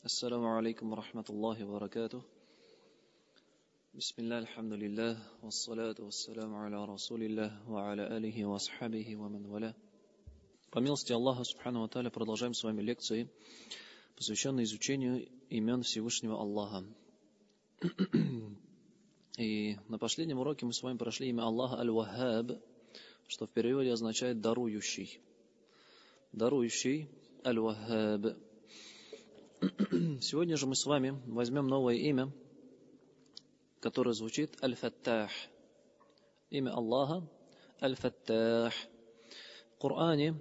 Ассаламу алейкум ва рахматуллахи ва баракатух. Бисмилlah, альхамдулиллах, вассалату вассаламу аля расулиллах, ва аля алихи ва асхабихи ва ман валя. По милости Аллаха Субхану ва Тааля продолжаем с вами лекции, посвященные изучению имен Всевышнего Аллаха. И на последнем уроке мы с вами прошли имя Аллаха Аль-Ваххаб, что в переводе означает «дарующий». Дарующий Аль-Ваххаб. Сегодня же мы с вами возьмем новое имя, которое звучит Аль-Фаттах. Имя Аллаха Аль-Фаттах. В Коране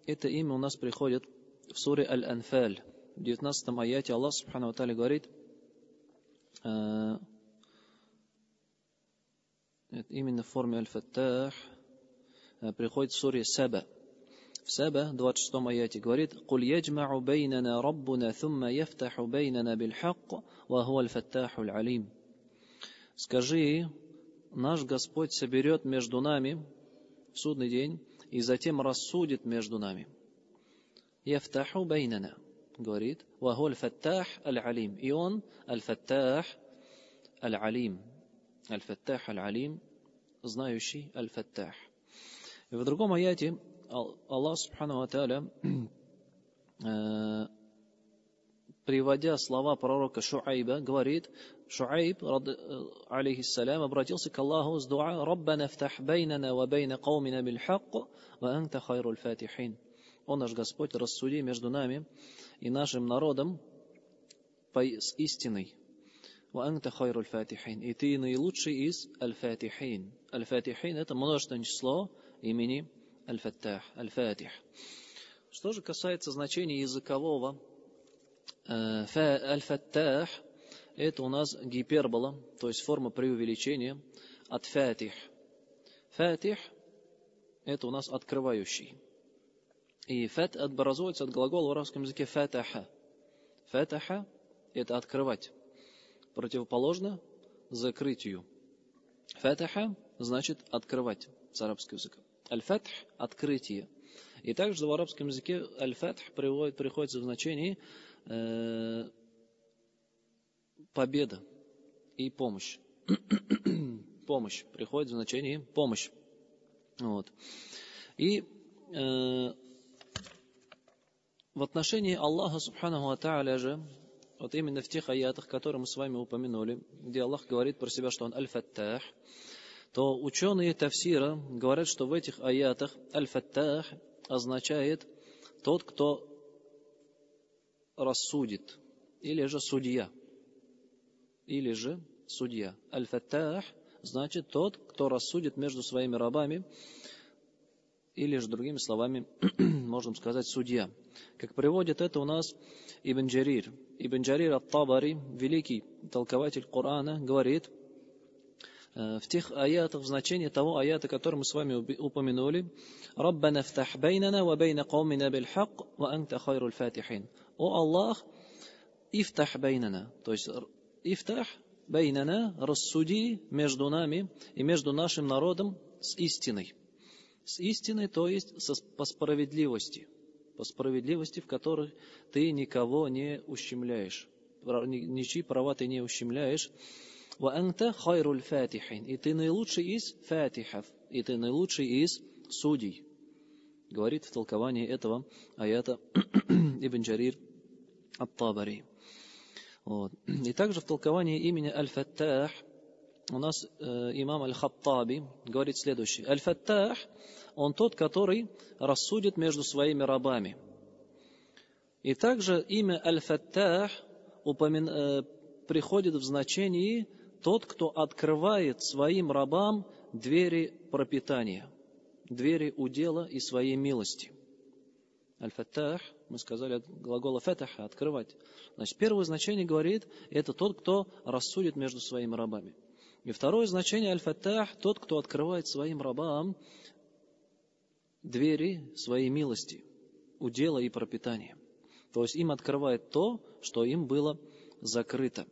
это имя у нас приходит в суре Аль-Анфаль. В 19 аяте Аллах Субхану ва Тааля говорит, именно в форме Аль-Фаттах приходит в суре Саба. В Саба, 26 аяте, говорит: «Куль яджмау бейнана раббуна, thumма яфтаху бейнана бильхакк, ва хуа аль-фаттаху аль-алим». Скажи, наш Господь соберет между нами в судный день и затем рассудит между нами. Яфтаху бейнана, говорит, ва хуа аль-фаттах аль-алим. И он аль-фаттах аль-алим. Аль-фаттах аль-алим, знающий аль-фаттах. И в другом аяте Аллах Субхану ва Тааля, приводя слова пророка Шуайба, говорит: Шуайб, алейхиссалям, обратился к Аллаху с дуа: «Раббана фтах бейнана ва бейна каумина бильхакк, ва анта хайруль фатихин». О наш Господь, рассуди между нами и нашим народом с истиной. «Ва анта хайруль фатихин». И ты наилучший из аль-фатихин. Аль-фатихин — это множественное число имени Аль-Фаттах, Аль-Фатих. Что же касается значения языкового, Аль-Фаттах — это у нас гипербола, то есть форма преувеличения от Фатих. Фатих — это у нас открывающий. И фат образуется от глагола в арабском языке фатаха. Фатаха — это открывать. Противоположно закрытию. Фатаха значит открывать с арабского языка. Аль-Фатх — открытие. И также в арабском языке Аль-Фатх приходится в значении победа и помощь. Помощь приходит в значении помощь. Вот. И в отношении Аллаха Субханаху ва Тааля же, вот именно в тех аятах, которые мы с вами упомянули, где Аллах говорит про себя, что Он Аль-Фаттах, то ученые тафсира говорят, что в этих аятах Аль-Фаттах означает тот, кто рассудит, или же судья. Или же судья. Аль-Фаттах значит тот, кто рассудит между своими рабами, или же, другими словами, можем сказать, судья. Как приводит это у нас Ибн Джарир. Ибн Джарир ат-Табари, великий толкователь Корана, говорит в тех аятах, в значении того аята, который мы с вами упомянули: «Раббана фтах бейнана ва бейна каумина бильхакк, ва анта хайруль фатихин». О Аллах, ифтах бейнана, то есть ифтах бейнана, рассуди между нами и между нашим народом с истиной. С истиной, то есть по справедливости. По справедливости, в которой ты никого не ущемляешь. Ничьи права ты не ущемляешь. «Ва анта хайруль фатихин». И ты наилучший из фатихов. И ты наилучший из судей. Говорит в толковании этого аята Ибн Джарир ат-Табари. Вот. И также в толковании имени Аль-Фаттах у нас имам Аль-Хаттаби говорит следующее. Аль-Фаттах, он тот, который рассудит между своими рабами. И также имя Аль-Фаттах приходит в значении тот, кто открывает своим рабам двери пропитания, двери удела и своей милости. Аль-Фаттах, мы сказали от глагола фатаха, открывать. Значит, первое значение говорит, это тот, кто рассудит между своими рабами. И второе значение Аль-Фаттах, тот, кто открывает своим рабам двери своей милости, удела и пропитания. То есть им открывает то, что им было закрыто.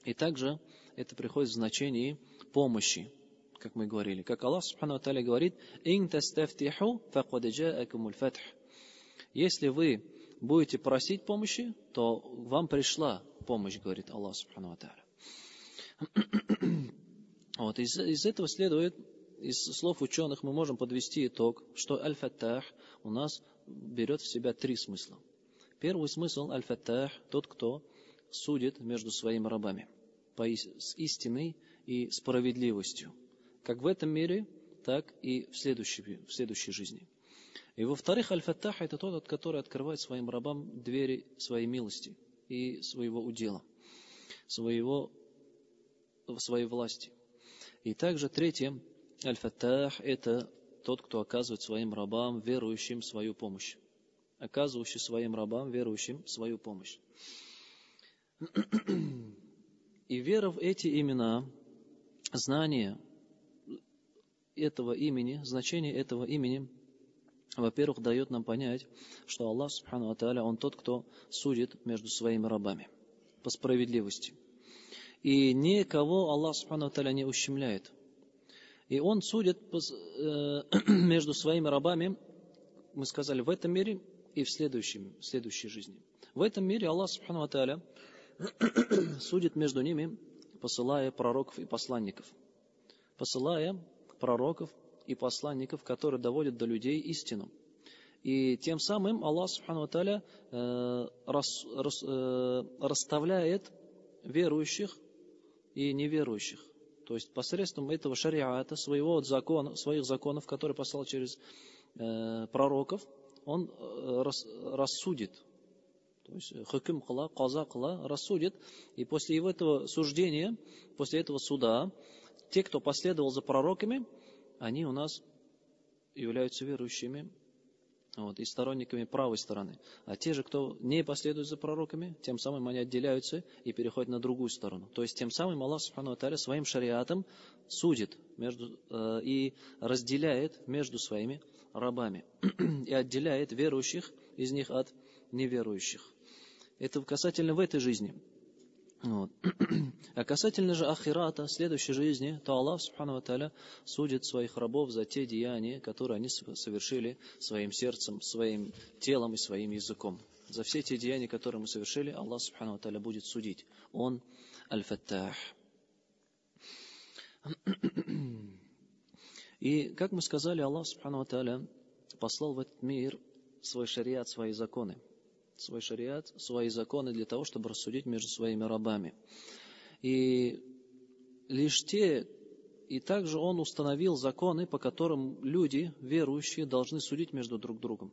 И также это приходит в значении помощи, как мы говорили. Как Аллах Субхану ва Тааля говорит: «Ин тастафтиху факад джаакумуль фатх». Если вы будете просить помощи, то вам пришла помощь, говорит Аллах Субхану ва Тааля. Вот, из этого следует, из слов ученых мы можем подвести итог, что Аль-Фаттах у нас берет в себя три смысла. Первый смысл Аль-Фаттах – тот, кто судит между своими рабами с истиной и справедливостью, как в этом мире, так и в следующей жизни. И во-вторых, Аль-Фаттах – это тот, который открывает своим рабам двери своей милости и своего удела, своей власти. И также третье, Аль-Фаттах – это тот, кто оказывает своим рабам, верующим, свою помощь. Оказывающий своим рабам, верующим, свою помощь. И вера в эти имена, знание этого имени, значение этого имени, во-первых, дает нам понять, что Аллах, Субхану ва Тааля, Он тот, кто судит между своими рабами по справедливости. И никого Аллах, Субхану ва Тааля, не ущемляет. И Он судит между своими рабами, мы сказали, в этом мире и в следующей жизни. В этом мире Аллах, Субхану ва Тааля, судит между ними, посылая пророков и посланников. Посылая пророков и посланников, которые доводят до людей истину. И тем самым Аллах Субхану ва Тааля расставляет верующих и неверующих. То есть посредством этого шариата, своих законов, которые послал через пророков, Он рассудит. То есть хукм кыла, каза кыла, рассудит. И после этого суждения, после этого суда, те, кто последовал за пророками, они у нас являются верующими, и сторонниками правой стороны. А те же, кто не последует за пророками, тем самым они отделяются и переходят на другую сторону. То есть тем самым Аллах Субхану ва Тааля своим шариатом судит и разделяет между своими рабами. И отделяет верующих из них от неверующих. Это касательно в этой жизни. А касательно же ахирата, следующей жизни, то Аллах Субхану ва Тааля судит своих рабов за те деяния, которые они совершили своим сердцем, своим телом и своим языком. За все те деяния, которые мы совершили, Аллах Субхану ва Тааля будет судить. Он Аль-Фаттах. И, как мы сказали, Аллах Субхану ва Тааля послал в этот мир свой шариат, свои законы. Свой шариат, свои законы для того, чтобы рассудить между своими рабами. И лишь и также Он установил законы, по которым люди, верующие, должны судить между друг другом.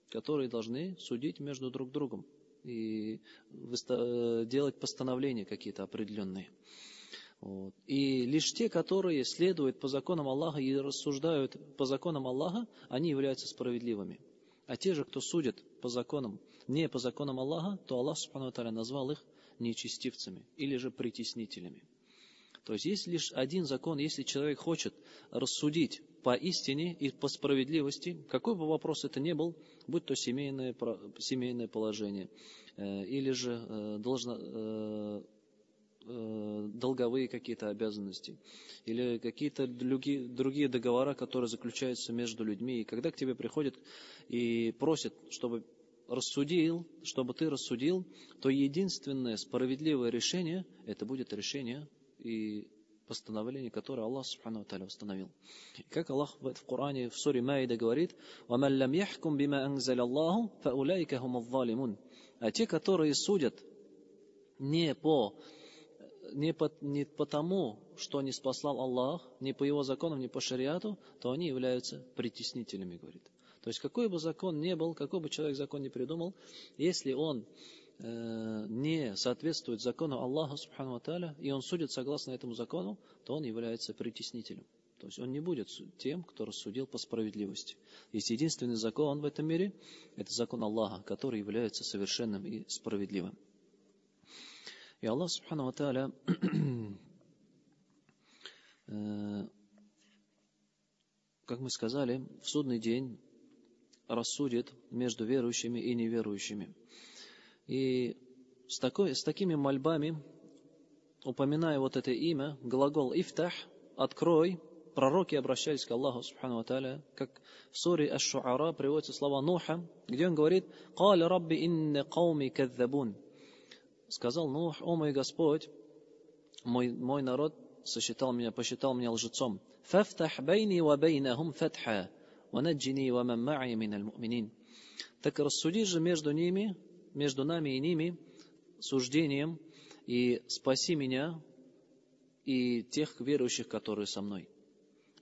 Которые должны судить между друг другом. И делать постановления какие-то определенные. И лишь те, которые следуют по законам Аллаха и рассуждают по законам Аллаха, они являются справедливыми. А те же, кто судит по законам, не по законам Аллаха, то Аллах Субхану ва Тааля назвал их нечестивцами или же притеснителями. То есть есть лишь один закон, если человек хочет рассудить по истине и по справедливости, какой бы вопрос это ни был, будь то семейное положение, или же долговые какие-то обязанности, или какие-то другие договора, которые заключаются между людьми. И когда к тебе приходят и просят, чтобы ты рассудил, то единственное справедливое решение, это будет решение и постановление, которое Аллах Субхану ва Тааля установил. И как Аллах в Коране, в суре Маида говорит, وَمَنْ لَمْ يَحْكُمْ بِمَا أَنْزَلَ اللَّهُ فَأُولَٰئِكَ هُمُ الظَّالِمُونَ. А те, которые судят не по тому, что не спаслал Аллах, не по Его законам, не по шариату, то они являются притеснителями, говорит. То есть какой бы закон ни был, какой бы человек закон не придумал, если он не соответствует закону Аллаха Субхану ва Тааля, и он судит согласно этому закону, то он является притеснителем. То есть он не будет тем, кто рассудил по справедливости. Есть единственный закон в этом мире, это закон Аллаха, который является совершенным и справедливым. И Аллах Субхану ва Тааля как мы сказали, в судный день рассудит между верующими и неверующими. И с такими мольбами, упоминая вот это имя, глагол «ифтах», «открой», пророки обращались к Аллаху Субхану ва Тааля, как в суре Аш-Шу'ара приводятся слова Нуха, где он говорит: «Каля рабби инна кауми кадзабун». Сказал Нух: «О мой Господь, мой народ посчитал меня лжецом. Фафтах байни ва байнахум фатха, ва наджини ва ман ма'и миналь му'минин». Так рассуди же между нами и ними суждением, и спаси меня и тех верующих, которые со мной.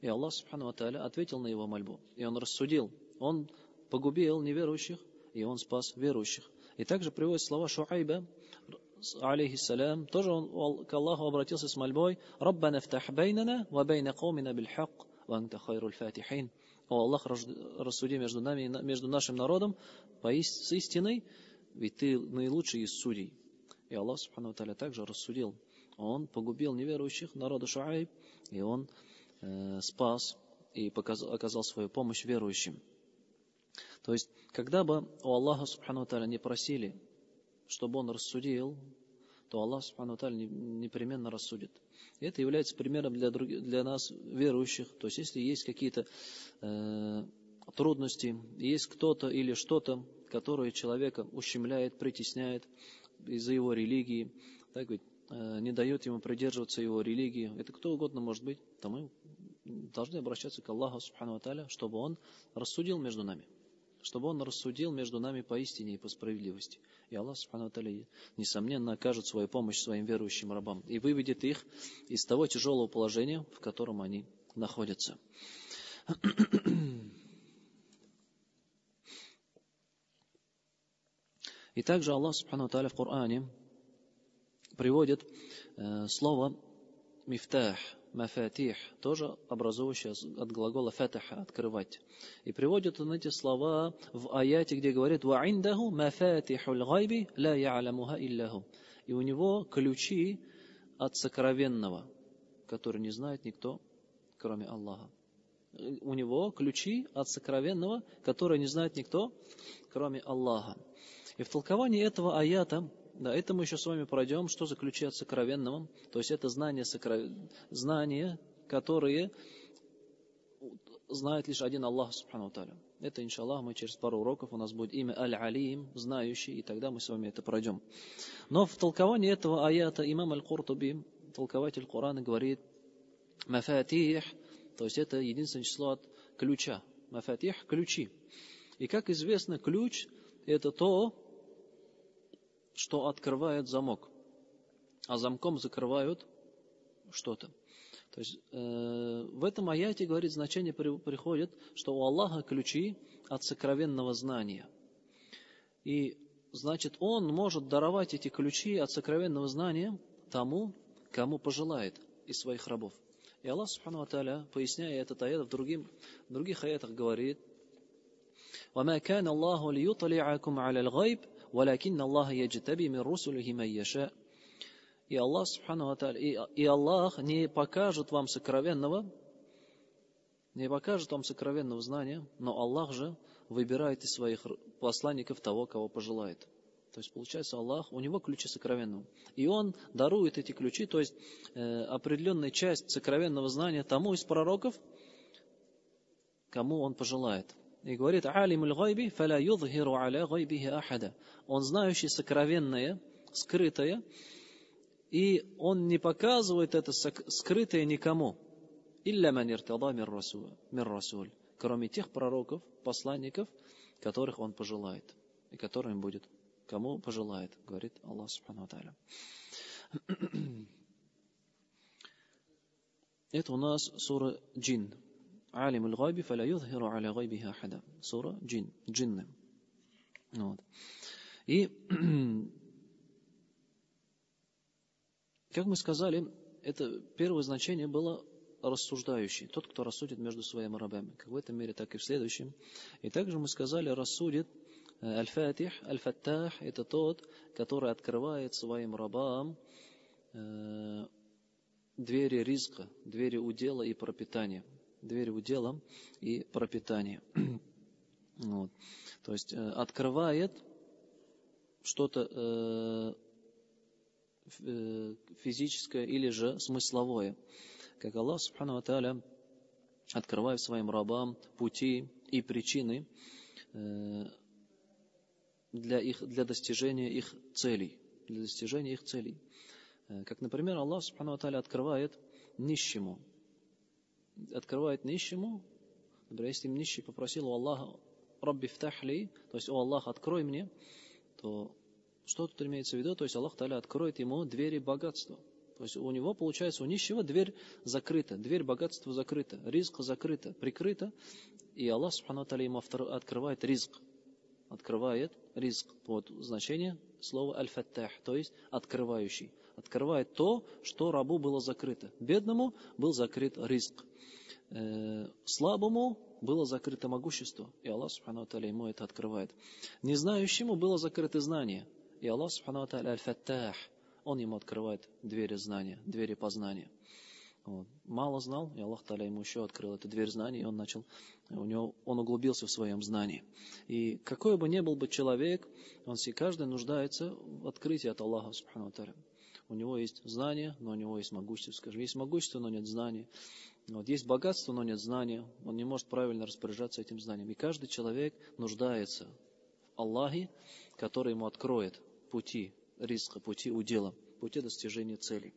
И Аллах Субхану ва Тааля ответил на его мольбу. И он рассудил. Он погубил неверующих, и он спас верующих. И также приводят слова Шуайба, алейхиссалям, тоже он к Аллаху обратился с мольбой: «Раббана фтах байнана ва байна каумина бильхак, ва анта хайруль фатихин». О Аллах, рассуди между нами и между нашим народом с истиной, ведь ты наилучший из судей. И Аллах Субхану ва Тааля также рассудил. Он погубил неверующих народа Шуайб, и он спас и оказал свою помощь верующим. То есть, когда бы у Аллаха Субхану ва Тааля не просили, чтобы он рассудил, то Аллах Субхану ва Тааля непременно рассудит. И это является примером для нас, верующих. То есть, если есть какие-то трудности, есть кто-то или что-то, которое человека ущемляет, притесняет из-за его религии, так ведь, не дает ему придерживаться его религии, это кто угодно может быть, то мы должны обращаться к Аллаху Субхану ва Тааля, чтобы он рассудил между нами. Чтобы он рассудил между нами по истине и по справедливости. И Аллах Субхану ва Тааля, несомненно, окажет свою помощь своим верующим рабам и выведет их из того тяжелого положения, в котором они находятся. И также Аллах Субхану ва Тааля в Коране приводит слово мифтах, мафатих, тоже образующее от глагола фатаха, открывать. И приводит он эти слова в аяте, где говорит: «Ва индаху мафатихуль гайби ла я'ламуха илляху». И у него ключи от сокровенного, которые не знает никто, кроме Аллаха. У него ключи от сокровенного, которые не знает никто, кроме Аллаха. И в толковании этого аята, да, это мы еще с вами пройдем, что за ключи от сокровенного. То есть это знания, которые знает лишь один Аллах Субхану ва Тааля. Это, иншаллах, мы через пару уроков, у нас будет имя Аль-Алим, знающий, и тогда мы с вами это пройдем. Но в толковании этого аята имам Аль-Куртуби, толкователь Корана, говорит: мафатих, то есть это единственное число от ключа. Мафатих – ключи. И как известно, ключ – это то, что открывает замок, а замком закрывают что-то. То есть в этом аяте, говорит, значение приходит, что у Аллаха ключи от сокровенного знания. И значит, Он может даровать эти ключи от сокровенного знания тому, кому пожелает из своих рабов. И Аллах Субхану ва Тааля, поясняя этот аят в других аятах, говорит: وَمَا كَانَ اللَّهُ لِيُطْلِعَكُمْ عَلَى الْغَيْبِ وَلَكِنَّ اللَّهَ يَجْتَبِي مِنْ رُسُلِهِ مَن يَشَاءُ. И Аллах Субхану ва Тааля, и Аллах не покажет вам сокровенного знания, но Аллах же выбирает из своих посланников того, кого пожелает. То есть, получается, Аллах, у него ключи сокровенного. И Он дарует эти ключи, то есть определенную часть сокровенного знания тому из пророков, кому Он пожелает. И говорит: «Алимуль гайби фаля юдхиру аля гайбихи ахада». Он знающий сокровенное, скрытое, и Он не показывает это скрытое никому. «Илля ман иртада мир расуль», кроме тех пророков, посланников, которых Он пожелает, и которым будет, кому пожелает, говорит Аллах Субхану ва Тааля. Это у нас сура Джин. «Алимуль гайби фаля юдхиру аля гайбихи ахада». Сура Джин, джинны. Вот. И как мы сказали, это первое значение было рассуждающий, тот, кто рассудит между своими рабами, как в этом мире, так и в следующем. И также мы сказали, рассудит Аль-Фатих, Аль-Фаттах, это тот, который открывает своим рабам двери ризка, двери удела и пропитания. Двери удела и пропитания. Вот. То есть открывает что-то физическое или же смысловое. Как Аллах Субхану ва Тааля открывает своим рабам пути и причины для достижения их целей. Для достижения их целей. Как, например, Аллах Субхану ва Тааля открывает нищему. Например, если нищий попросил у Аллаха «Рабби фтахли», то есть «О Аллах, открой мне», то что тут имеется в виду? То есть Аллах Тааля откроет ему двери богатства. То есть у него, получается, у нищего дверь закрыта, дверь богатства закрыта, ризк закрыта, прикрыта, и Аллах Субхану ва Тааля ему открывает ризк. Открывает ризк. Вот значение слова аль-фаттах, то есть открывающий. Открывает то, что рабу было закрыто. Бедному был закрыт ризк. Слабому было закрыто могущество, и Аллах Субхану ва Тааля ему это открывает. Незнающему было закрыто знание, и Аллах Субхану ва Тааля аль-фаттах, он ему открывает двери знания, двери познания. Вот. Мало знал, и Аллах Тааля ему еще открыл эту дверь знаний, и он углубился в своем знании. И какой бы ни был бы человек, каждый нуждается в открытии от Аллаха Субхану ва Тааля. У него есть знание, но у него есть могущество. Скажем, есть могущество, но нет знания. Вот, есть богатство, но нет знания. Он не может правильно распоряжаться этим знанием. И каждый человек нуждается в Аллахе, который ему откроет пути риска, пути удела, пути достижения целей.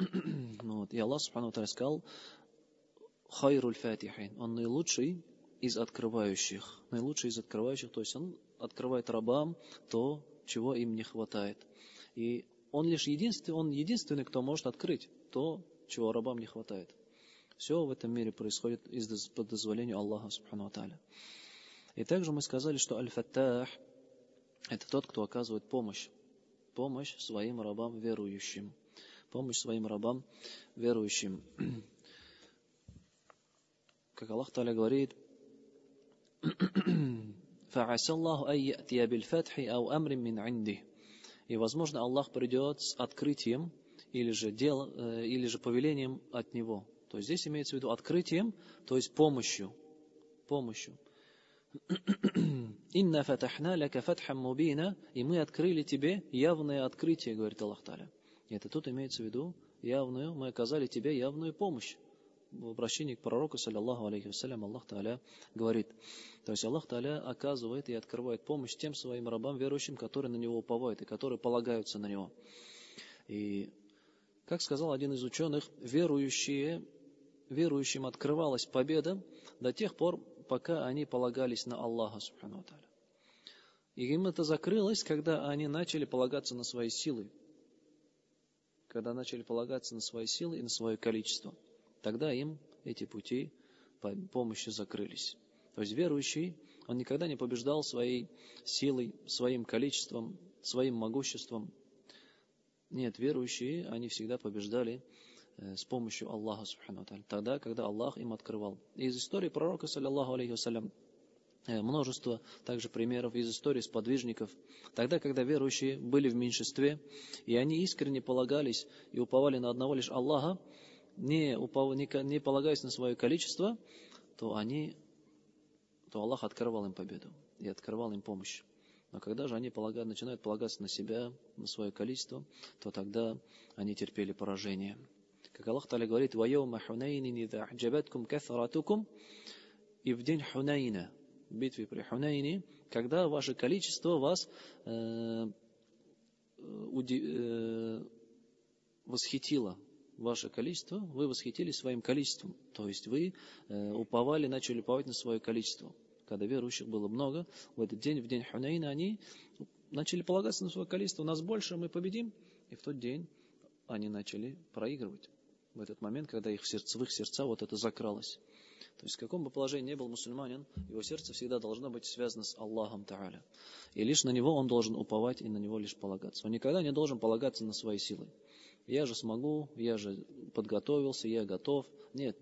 Вот. И Аллах Субхану ва Тааля сказал: «Хайруль фатихин». Он наилучший из открывающих. Наилучший из открывающих, то есть он открывает рабам то, чего им не хватает. И он единственный, кто может открыть то, чего рабам не хватает. Все в этом мире происходит по дозволению Аллаха Субхану ва Тааля. И также мы сказали, что Аль-Фаттах — это тот, кто оказывает помощь своим рабам верующим. Помощь своим рабам верующим. Как Аллах Тааля говорит: فَعَسَى اللَّهُ أَن يَأْتِيَ بِالْفَتْحِ أَوْ أَمْرٍ مِّنْ عِنْدِهِ. И, возможно, Аллах придет с открытием или же повелением от Него. То есть здесь имеется в виду открытием, то есть помощью. «Инна фатахна лака фатхам мубина», и мы открыли тебе явное открытие, говорит Аллах Тааля. И это тут имеется в виду мы оказали тебе явную помощь. В обращении к пророку, саллаллаху алейхи вассалям, Аллах Тааля говорит. То есть Аллах Тааля оказывает и открывает помощь тем своим рабам верующим, которые на Него уповают и которые полагаются на Него. И, как сказал один из ученых, верующим открывалась победа до тех пор, пока они полагались на Аллаха Субхану ва Тааля. И им это закрылось, когда они начали полагаться на свои силы. Когда начали полагаться на свои силы и на свое количество. Тогда им эти пути помощи закрылись. То есть верующий, он никогда не побеждал своей силой, своим количеством, своим могуществом. Нет, верующие, они всегда побеждали с помощью Аллаха Субхану ва Тааля. Тогда, когда Аллах им открывал. И из истории пророка, саллаллаху алейхи вассалям, множество также примеров из истории сподвижников. Тогда, когда верующие были в меньшинстве, и они искренне полагались и уповали на одного лишь Аллаха, не полагаясь на свое количество, то Аллах открывал им победу и открывал им помощь. Но когда же они начинают полагаться на себя, на свое количество, то тогда они терпели поражение. Как Аллах Тааля говорит: «Вайома хунайнин иза ахджабаткум кафаратукум». И в день Хунайна, в битве при Хунайне, когда ваше количество вас восхитило, ваше количество, вы восхитились своим количеством. То есть вы начали уповать на свое количество. Когда верующих было много, в этот день, в день Хунайна, они начали полагаться на свое количество. У нас больше, мы победим. И в тот день они начали проигрывать. В этот момент, когда в их сердца вот это закралось. То есть в каком бы положении ни был мусульманин, его сердце всегда должно быть связано с Аллахом Тааля. И лишь на него он должен уповать и на него лишь полагаться. Он никогда не должен полагаться на свои силы. Я же смогу, я же подготовился, я готов. Нет,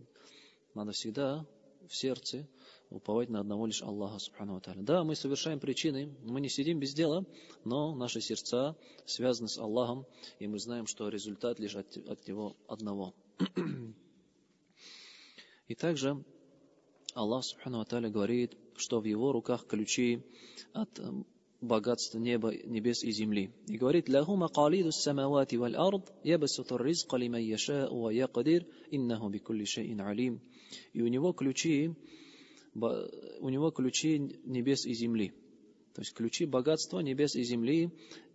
надо всегда в сердце уповать на одного лишь Аллаха Субхану ва Тааля. Да, мы совершаем причины, мы не сидим без дела, но наши сердца связаны с Аллахом, и мы знаем, что результат лишь от Него одного. И также Аллах Субхану ва Тааля говорит, что в Его руках ключи от богатство неба, небес и земли. И говорит: «Лаху макалиду самавати валь ард, ябасуту ризка лиман яшау ва якдир, иннаху бикулли шайин алим». И у него ключи небес и земли. То есть ключи богатства небес и земли.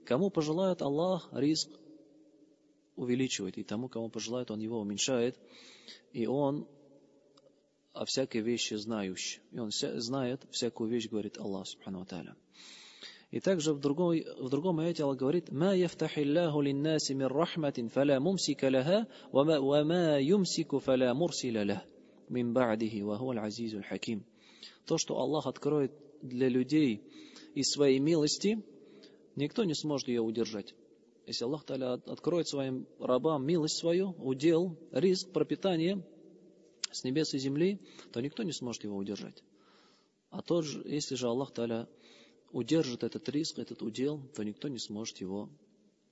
Кому пожелает Аллах, ризк увеличивает, и тому, кому пожелает, Он его уменьшает. И Он о всякой вещи знающий. И Он знает всякую вещь, говорит Аллах субхану ва тааля. И также в другом аяте Аллах говорит: «Ма яфтахиллаху линнаси мин рахматин, фаля мумсика лаха, ва ма юмсику фаля мурсиля лах, мин ба'дихи, ва хуа аль-азизуль хаким». То, что Аллах откроет для людей из своей милости, никто не сможет ее удержать. Если Аллах Та'аля откроет своим рабам милость свою, удел, ризк, пропитание с небес и земли, то никто не сможет его удержать. А если же Аллах Та'аля удержит этот риск, этот удел, то никто не сможет его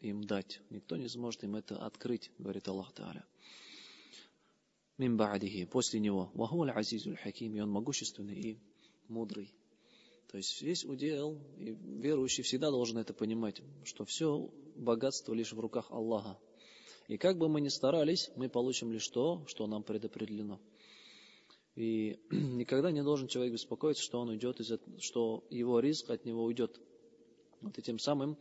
им дать. Никто не сможет им это открыть, говорит Аллах Та'аля. Мин ба'дихи, после него. Ва хуа аль-азизуль хаким, и он могущественный и мудрый. То есть весь удел, и верующий всегда должен это понимать, что все богатство лишь в руках Аллаха. И как бы мы ни старались, мы получим лишь то, что нам предопределено. И никогда не должен человек беспокоиться, что он уйдет что его ризк от него уйдет. Вот и тем самым,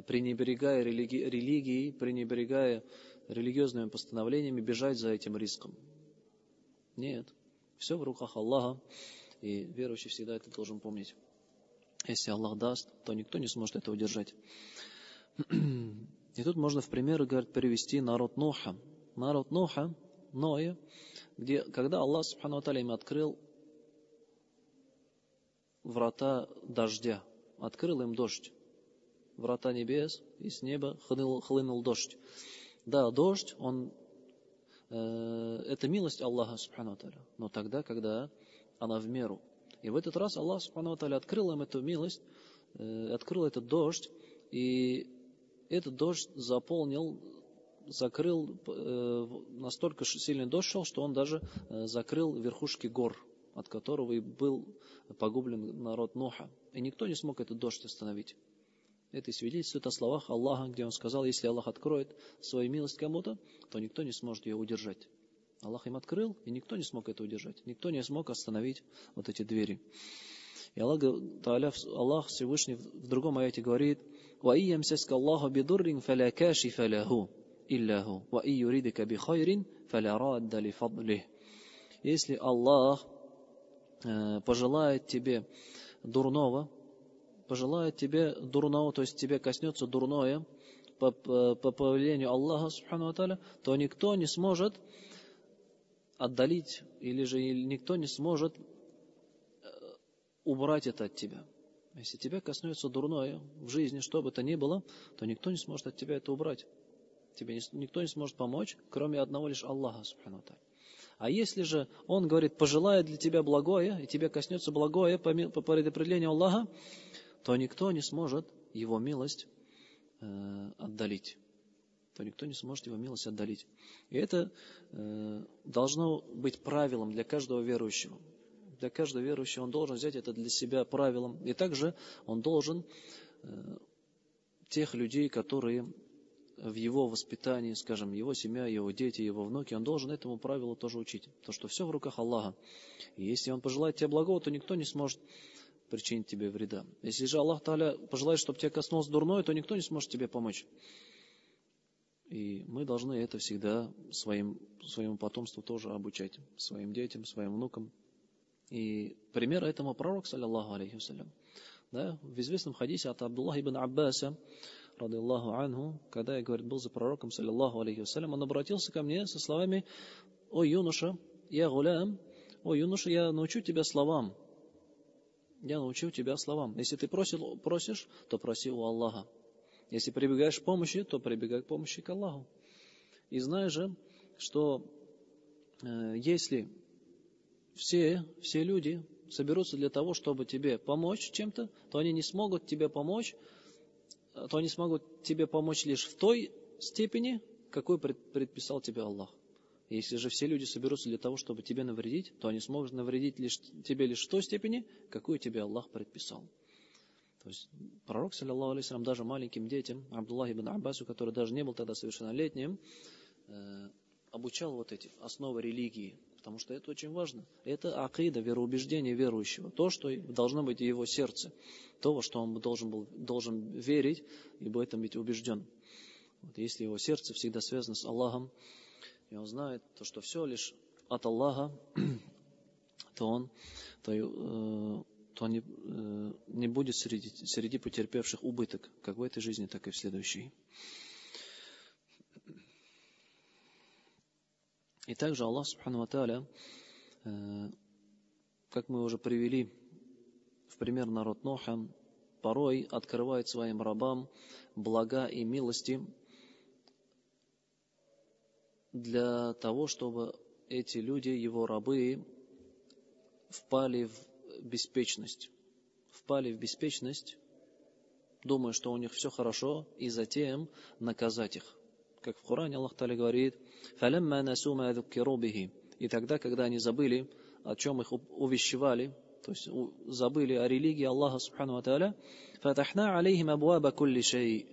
пренебрегая религией, пренебрегая религиозными постановлениями, бежать за этим риском. Нет, все в руках Аллаха, и верующий всегда это должен помнить. Если Аллах даст, то никто не сможет это удержать. И тут можно в примеры, говорит, привести народ Нуха. Народ Нуха, Ноя, когда Аллах субхану ва тааля им открыл врата дождя, открыл им дождь, врата небес, и с неба хлынул дождь. Да, дождь, это милость Аллаха субхану ва тааля, но тогда, когда она в меру. И в этот раз Аллах субхану ва тааля открыл им эту милость, открыл этот дождь, и этот дождь закрыл, настолько сильный дождь шел, что он даже закрыл верхушки гор, от которого и был погублен народ Нуха. И никто не смог этот дождь остановить. Это свидетельствует о словах Аллаха, где он сказал: если Аллах откроет свою милость кому-то, то никто не сможет ее удержать. Аллах им открыл, и никто не смог это удержать. Никто не смог остановить вот эти двери. И Аллах Всевышний в другом аяте говорит: وَإِنْ يَمْسَسْكَ اللَّهُ بِضُرٍّ فَلَا كَاشِفَ لَهُ إِلَّا هُوَ وَإِنْ يُرِدْكَ بِخَيْرٍ فَلَا رَادَّ لِفَضْلِهِ. Если Аллах пожелает тебе дурного, то есть тебе коснется дурное по повелению Аллаха субхану ва тааля, то никто не сможет отдалить, или же никто не сможет убрать это от тебя. Если тебя коснется дурное в жизни, что бы то ни было, то никто не сможет от тебя это убрать. Тебе никто не сможет помочь, кроме одного лишь Аллаха субхану ва тааля. А если же Он говорит, пожелает для тебя благое, и тебе коснется благое по предопределению Аллаха, то никто не сможет Его милость отдалить. И это должно быть правилом для каждого верующего. Для каждого верующего он должен взять это для себя правилом. И также он должен тех людей, которые в его воспитании, скажем, его семья, его дети, его внуки, он должен этому правилу тоже учить. То, что все в руках Аллаха. И если Он пожелает тебе благого, то никто не сможет причинить тебе вреда. Если же Аллах Та'аля пожелает, чтобы тебя коснулось дурное, то никто не сможет тебе помочь. И мы должны это всегда своему потомству тоже обучать. Своим детям, своим внукам. И пример этому пророк, саллиллаху алейхи вассалям. Да, в известном хадисе от Абдуллаха ибн Аббаса, радиллаху анху, когда я, говорит, был за пророком, саллиллаху алейхи вассалям, он обратился ко мне со словами: «О юноша, я научу тебя словам. Если ты просишь, то проси у Аллаха. Если прибегаешь к помощи, то прибегай к помощи к Аллаху. И знай же, что если все люди соберутся для того, чтобы тебе помочь чем-то, то они не смогут тебе помочь, лишь в той степени, какой предписал тебе Аллах. Если же все люди соберутся для того, чтобы тебе навредить, то они смогут навредить тебе лишь в той степени, какую тебе Аллах предписал. То есть пророк, саллаллаху алейхи вассалям, даже маленьким детям, Абдуллах ибн Аббасу, который даже не был тогда совершеннолетним, обучал вот эти основы религии, потому что это очень важно. Это акида, вероубеждение верующего, то, что должно быть в его сердце, то, во что он должен верить и в этом быть убежден. Вот если его сердце всегда связано с Аллахом, и он знает, то, что все лишь от Аллаха, то он не будет среди потерпевших убыток, как в этой жизни, так и в следующей. И также Аллах, субхану ва тааля, как мы уже привели в пример народ Ноха, порой открывает своим рабам блага и милости для того, чтобы эти люди, его рабы, впали в беспечность, думая, что у них все хорошо, и затем наказать их. Как в Коране Аллах Та'аля говорит: «Фалямма насу ма зуккиру бихи». И тогда, когда они забыли, о чем их увещевали, то есть забыли о религии Аллаха Субхану ва Тааля, «Фатахна алейхим абуаба кулли шей».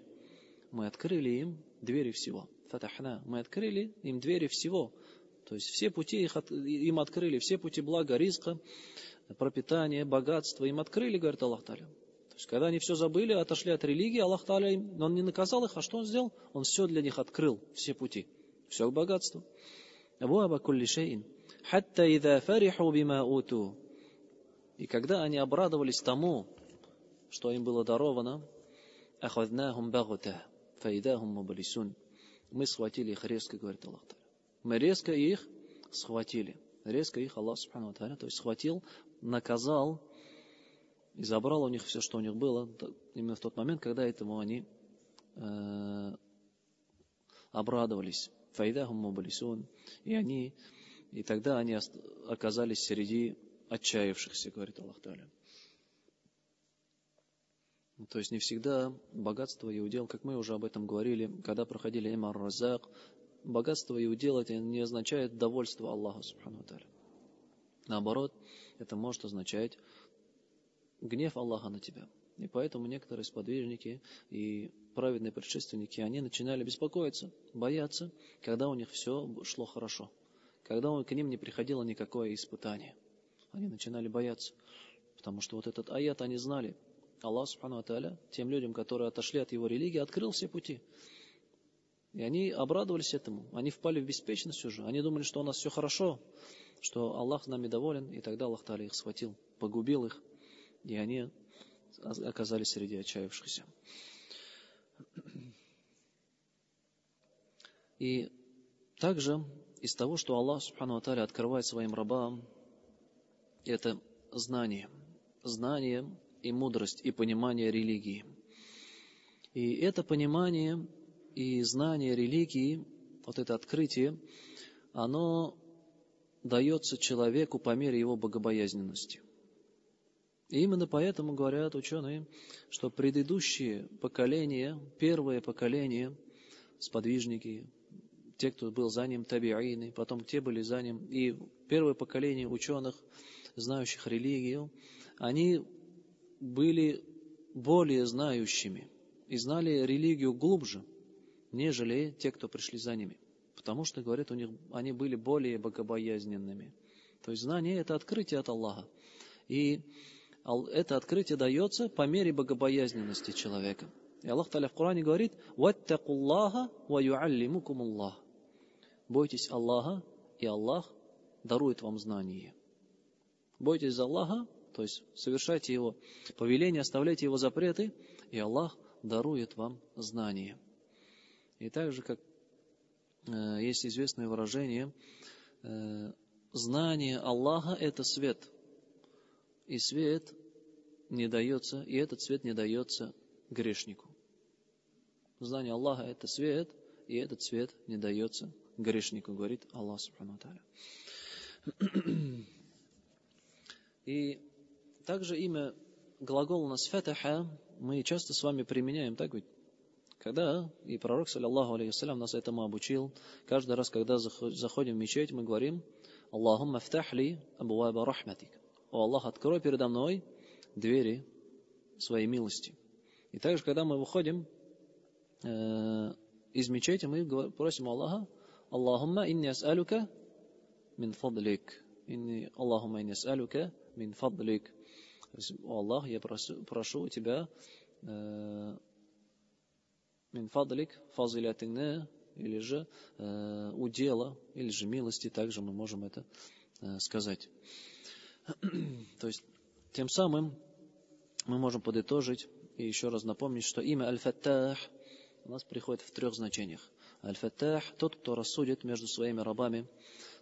Мы открыли им двери всего. «Фатахна». Мы открыли им двери всего. То есть все пути им открыли, все пути блага, ризка, пропитания, богатства им открыли, говорит Аллах Та'аля. То есть, когда они все забыли, отошли от религии, Аллах Та'аля, он не наказал их, а что он сделал? Он все для них открыл, все пути, все к богатству. Абуаба кулли шейин. Хатта иза фариху бима уту. И когда они обрадовались тому, что им было даровано, ахаднахум багута, фаидахум мублисун. Мы схватили их резко, говорит Аллах Та'аля. Мы резко их схватили. Резко их Аллах Субхану ва Тааля, то есть схватил, наказал и забрал у них все, что у них было, именно в тот момент, когда этому они обрадовались. Файдахум мублисун. И тогда они оказались среди отчаявшихся, говорит Аллах Та'аля. То есть не всегда богатство и удел, как мы уже об этом говорили, когда проходили Имар Разак, богатство и удел это не означает довольство Аллаха Субхану ва Тааля. Наоборот, это может означать гнев Аллаха на тебя. И поэтому некоторые сподвижники и праведные предшественники, они начинали беспокоиться, бояться, когда у них все шло хорошо, когда к ним не приходило никакое испытание. Они начинали бояться, потому что вот этот аят они знали. Аллах Субхану ва Тааля тем людям, которые отошли от его религии, открыл все пути. И они обрадовались этому. Они впали в беспечность уже. Они думали, что у нас все хорошо, что Аллах нами доволен. И тогда Аллах Та'аля их схватил, погубил их. И они оказались среди отчаявшихся. И также из того, что Аллах Субхану ва Тааля открывает своим рабам, это знание. Знание и мудрость, и понимание религии. И это понимание и знание религии, вот это открытие, оно дается человеку по мере его богобоязненности. И именно поэтому говорят ученые, что предыдущие поколения, первое поколение, сподвижники, те, кто был за ним табиины, потом те были за ним, и первое поколение ученых, знающих религию, они были более знающими и знали религию глубже, нежели те, кто пришли за ними. Потому что, говорят, у них они были более богобоязненными. То есть знание – это открытие от Аллаха. И это открытие дается по мере богобоязненности человека. И Аллах Та'аля в Коране говорит: «Ваттакуллаха ва юаллимукумуллах». Бойтесь Аллаха, и Аллах дарует вам знание. Бойтесь Аллаха, то есть совершайте Его повеления, оставляйте Его запреты, и Аллах дарует вам знание. И так же, как есть известное выражение, знание Аллаха – это свет. И свет не дается, и этот свет не дается грешнику. Знание Аллаха – это свет, и этот свет не дается грешнику, говорит Аллах Субхану ва Тааля. И также имя, глагол у нас фатаха, мы часто с вами применяем, так ведь? Когда, и пророк, саллаллаху алейхи вассалям, нас этому обучил, каждый раз, когда заходим в мечеть, мы говорим: «Аллахумма фтахли абуаба рахматик». О Аллах, открой передо мной двери своей милости. И также, когда мы выходим из мечети, мы просим Аллаха: Аллахумма инни ас'алука мин фадлик. Аллахумма инни ас'алука мин фадлик. О Аллах, я прошу у тебя мин фадлик, фазилятыңны, или же удела, или же милости, также мы можем это сказать. То есть, тем самым мы можем подытожить и еще раз напомнить, что имя Аль-Фаттах у нас приходит в 3 значениях. Аль-Фаттах — тот, кто рассудит между своими рабами,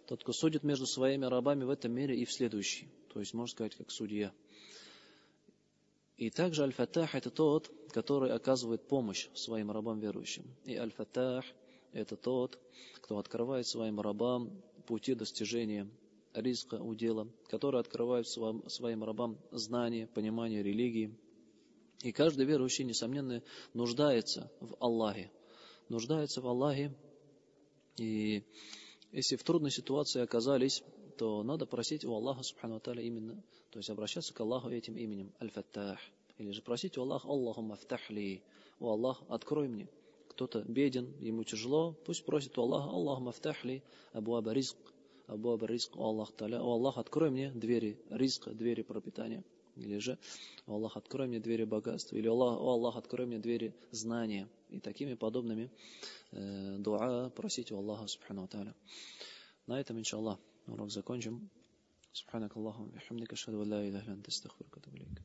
тот, кто судит между своими рабами в этом мире и в следующий. То есть, можно сказать, как судья. И также Аль-Фаттах — это тот, который оказывает помощь своим рабам верующим. И Аль-Фаттах — это тот, кто открывает своим рабам пути достижения ризка, удела, который открывает своим рабам знание, понимание религии. И каждый верующий, несомненно, нуждается в Аллахе. Нуждается в Аллахе. И если в трудной ситуации оказались, то надо просить у Аллаха, субхану ва тааля, именно, то есть обращаться к Аллаху этим именем, Аль-Фаттах. Или же просить у Аллаха: Аллахумма афтахли, о Аллах, открой мне. Кто-то беден, ему тяжело, пусть просит у Аллаха: Аллахумма афтахли абуаба ризк, о Аллах Тааля, о Аллах, открой мне двери ризка, двери пропитания. Или же: о Аллах, открой мне двери богатства. Или: о Аллах, открой мне двери знания. И такими подобными дуа просить у Аллаха, субхану ва тааля. На этом, иншаллах, урок закончим. Субханак Аллахумма ва бихамдика, ашхаду ан ла иляха илля анта, астагфирука ва атубу илейк.